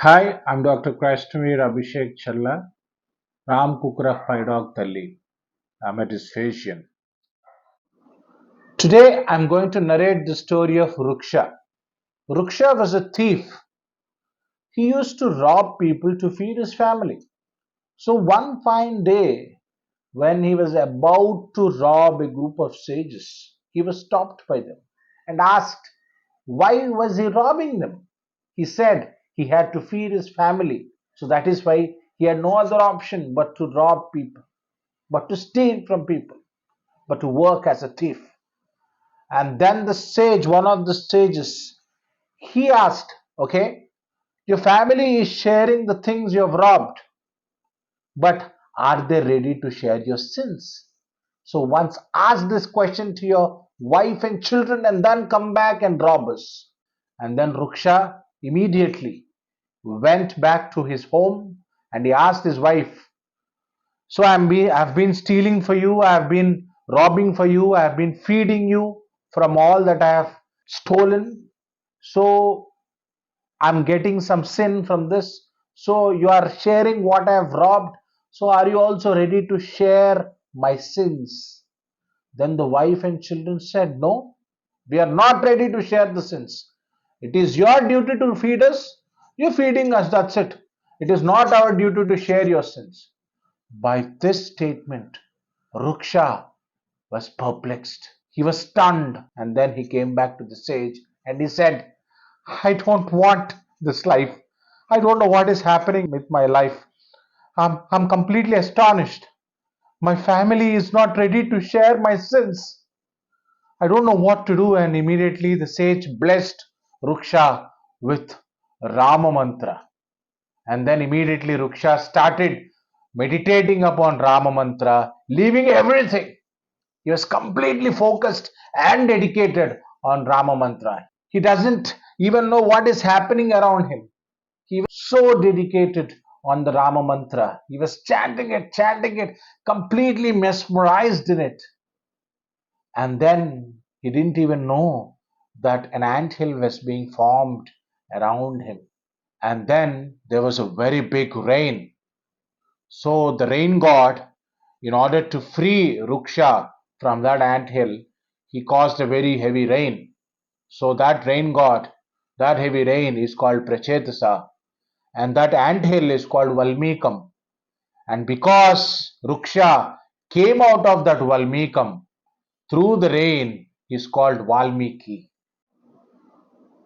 Hi, I'm Dr. Krasnamir Abhishek Challa, Ram Kukra Dog Talli. I'm a dysphagian. Today, I'm going to narrate the story of Ruksha. Ruksha was a thief. He used to rob people to feed his family. So, one fine day, when he was about to rob a group of sages, he was stopped by them and asked, why was he robbing them? He said he had to feed his family. So, that is why he had no other option but to rob people, but to steal from people, but to work as a thief. And then the sage, one of the sages, he asked, okay, your family is sharing the things you have robbed, but are they ready to share your sins? So once ask this question to your wife and children and then come back and rob us. And then Ruksha immediately went back to his home and he asked his wife, so I've been stealing for you, I've been robbing for you, I've been feeding you from all that I have stolen. So I'm getting some sin from this. So you are sharing what I have robbed. So are you also ready to share my sins? Then the wife and children said, no, we are not ready to share the sins. It is your duty to feed us. You're feeding us, that's it. It is not our duty to share your sins. By this statement, Ruksha was perplexed. He was stunned. And then he came back to the sage and he said, I don't want this life. I don't know what is happening with my life. I'm completely astonished. My family is not ready to share my sins. I don't know what to do. And immediately the sage blessed Ruksha with Rama mantra. And then immediately Ruksha started meditating upon Rama mantra, leaving everything. He was completely focused and dedicated on Rama mantra. He doesn't even know what is happening around him. He was so dedicated on the Rama mantra. He was chanting it, completely mesmerized in it. And then he didn't even know that an anthill was being formed around him. And then there was a very big rain. So the rain god, in order to free Ruksha from that anthill, he caused a very heavy rain. So that rain god, that heavy rain is called Prachetasa, and that anthill is called Valmikam. And because Ruksha came out of that Valmikam through the rain, is called Valmiki.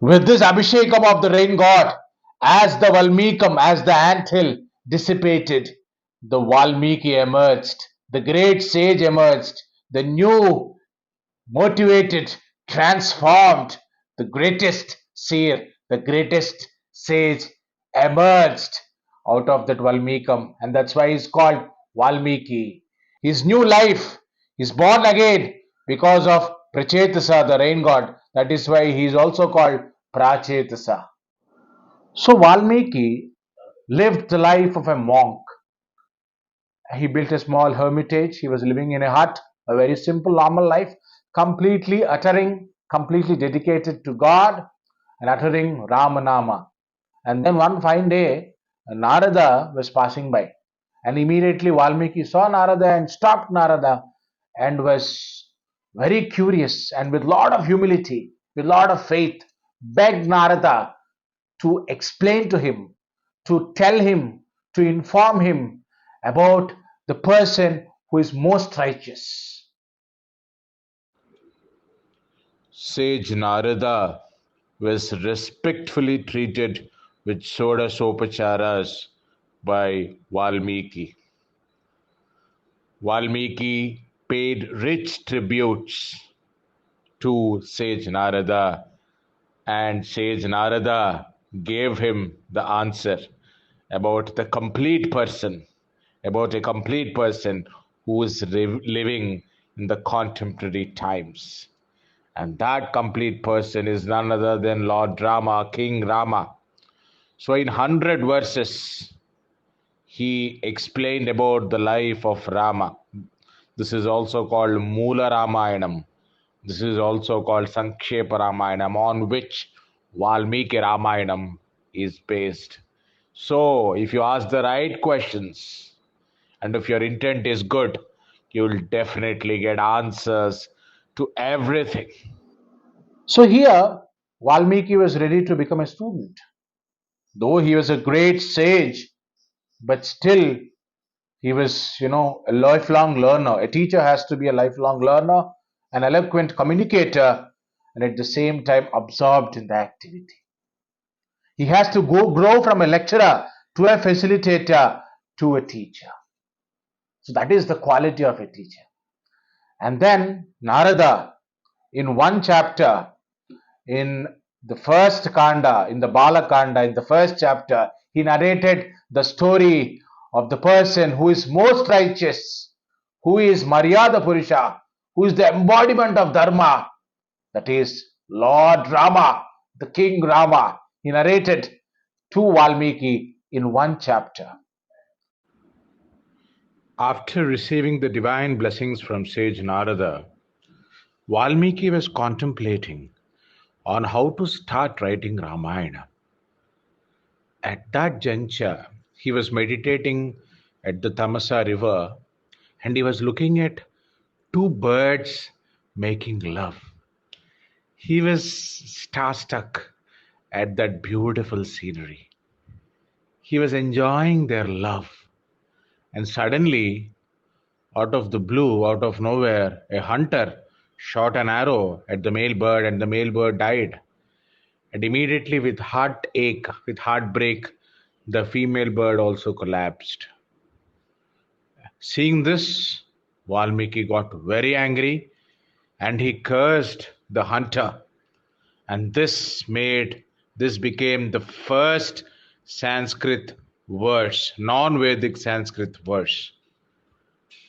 With this Abhishekam of the rain god, as the Valmikam, as the anthill dissipated, the Valmiki emerged, the great sage emerged, the new, motivated, transformed, the greatest seer, the greatest sage emerged out of that Valmikam, and that's why he's called Valmiki. His new life is born again because of Prachetasa, the rain god. That is why he is also called Prachetasa. So Valmiki lived the life of a monk. He built a small hermitage. He was living in a hut, a very simple, normal life, completely dedicated to God and uttering Ramanama. And then one fine day, Narada was passing by. And immediately Valmiki saw Narada and stopped Narada and was very curious and with lot of humility, with lot of faith, begged Narada to explain to him, to tell him, to inform him about the person who is most righteous. Sage Narada was respectfully treated with Sodasopacharas by Valmiki. Valmiki paid rich tributes to Sage Narada, and Sage Narada gave him the answer about the complete person, about a complete person who is living in the contemporary times. And that complete person is none other than Lord Rama, King Rama. So, in 100 verses, he explained about the life of Rama. This is also called Moola Ramayanam. This is also called Sankshepa Ramayanam, on which Valmiki Ramayanam is based. So, if you ask the right questions and if your intent is good, you'll definitely get answers to everything. So here, Valmiki was ready to become a student. Though he was a great sage, but still he was, a lifelong learner. A teacher has to be a lifelong learner, an eloquent communicator, and at the same time absorbed in the activity. He has to grow from a lecturer to a facilitator to a teacher. So that is the quality of a teacher. And then Narada, in one chapter, in the first Kanda, in the Bala Kanda, in the first chapter, he narrated the story of the person who is most righteous, who is Maryada Purusha, who is the embodiment of Dharma, that is Lord Rama, the King Rama. He narrated to Valmiki in one chapter. After receiving the divine blessings from sage Narada, Valmiki was contemplating on how to start writing Ramayana. At that juncture, he was meditating at the Tamasa river and he was looking at two birds making love. He was starstruck at that beautiful scenery. He was enjoying their love. And suddenly, out of the blue, out of nowhere, a hunter shot an arrow at the male bird and the male bird died. And immediately, with heartache, with heartbreak, the female bird also collapsed. Seeing this, Valmiki got very angry and he cursed the hunter. And this became the first Sanskrit verse, non-Vedic Sanskrit verse.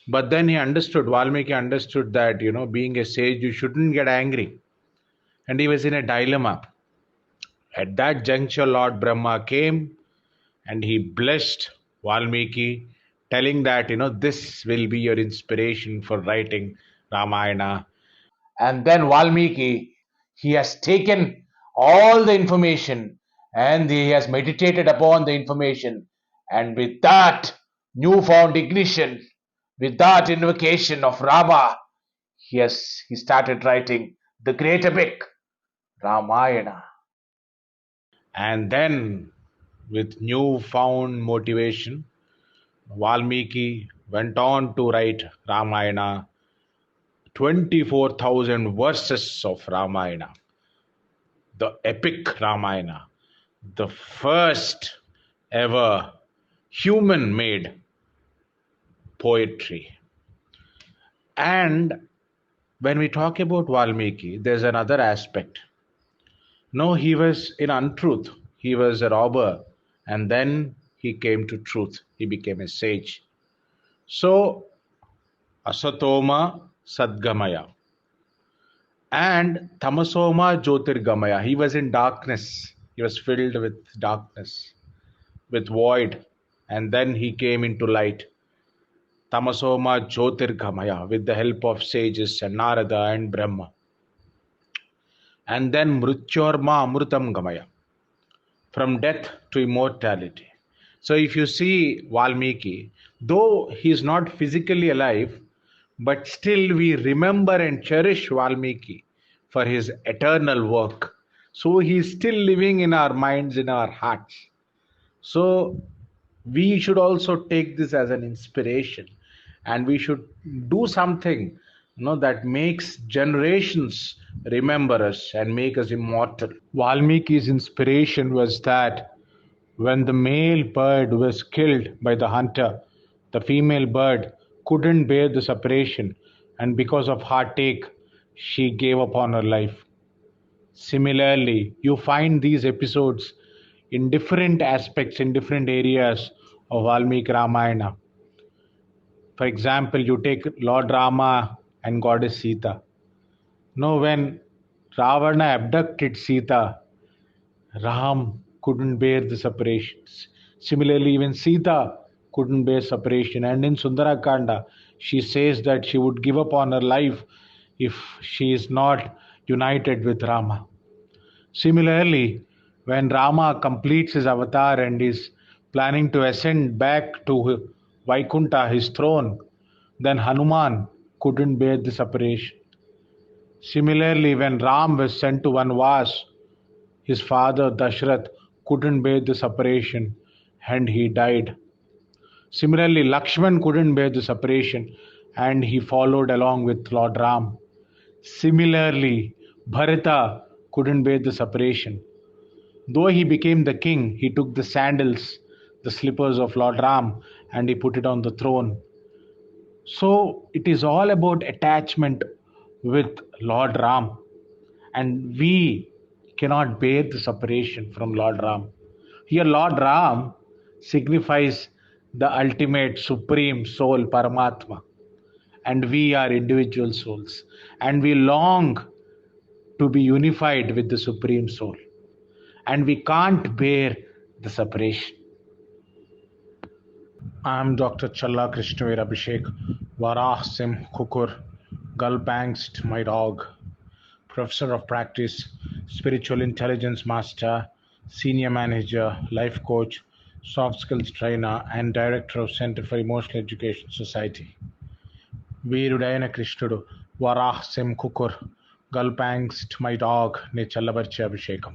But then Valmiki understood that, being a sage, you shouldn't get angry. And he was in a dilemma. At that juncture, Lord Brahma came and he blessed Valmiki, telling that, this will be your inspiration for writing Ramayana. And then Valmiki, he has taken all the information and he has meditated upon the information. And with that newfound ignition, with that invocation of Rama, he started writing the great epic, Ramayana. And then, with newfound motivation, Valmiki went on to write Ramayana, 24,000 verses of Ramayana, the epic Ramayana, the first ever human made poetry. And when we talk about Valmiki, there's another aspect. No, he was in untruth, he was a robber, and then he came to truth, he became a sage. So, Asatoma Sadgamaya and Tamasoma Jyotirgamaya. He was in darkness. He was filled with darkness, with void, and then he came into light. Tamasoma Jyotirgamaya with the help of sages and Narada and Brahma. And then Mrityorma Amrutam Gamaya, from death to immortality. So if you see Valmiki, though he is not physically alive, but still we remember and cherish Valmiki for his eternal work. So he is still living in our minds, in our hearts. So we should also take this as an inspiration and we should do something that makes generations remember us and make us immortal. Valmiki's inspiration was that when the male bird was killed by the hunter, the female bird couldn't bear the separation, and because of heartache, she gave up on her life. Similarly, you find these episodes in different aspects, in different areas of Valmiki Ramayana. For example, you take Lord Rama and Goddess Sita. No, when Ravana abducted Sita, Ram couldn't bear the separations. Similarly, even Sita couldn't bear separation. And in Sundarakanda, she says that she would give up on her life if she is not united with Rama. Similarly, when Rama completes his avatar and is planning to ascend back to Vaikunta, his throne. Then Hanuman couldn't bear the separation. Similarly, when Ram was sent to Vanvas, his father Dashrath couldn't bear the separation and he died. Similarly, Lakshman couldn't bear the separation and he followed along with Lord Ram. Similarly, Bharata couldn't bear the separation. Though he became the king, he took the sandals, the slippers of Lord Ram, and he put it on the throne. So it is all about attachment with Lord Ram, and we cannot bear the separation from Lord Ram. Here, Lord Ram signifies the ultimate supreme soul, Paramatma, and we are individual souls, and we long to be unified with the supreme soul, and we can't bear the separation. I'm Dr. Challa Krishnaveer Abhishek, Varah Sim Kukur, Gulp angst my dog, Professor of Practice, Spiritual Intelligence Master, Senior Manager, Life Coach, Soft Skills Trainer, and Director of Center for Emotional Education Society. వీరుడైన కృష్ణుడు వరాహ్ సింహుకుర్ గల్పాంగ్స్ట్ my dog నే చల్లబరిచే అభిషేకం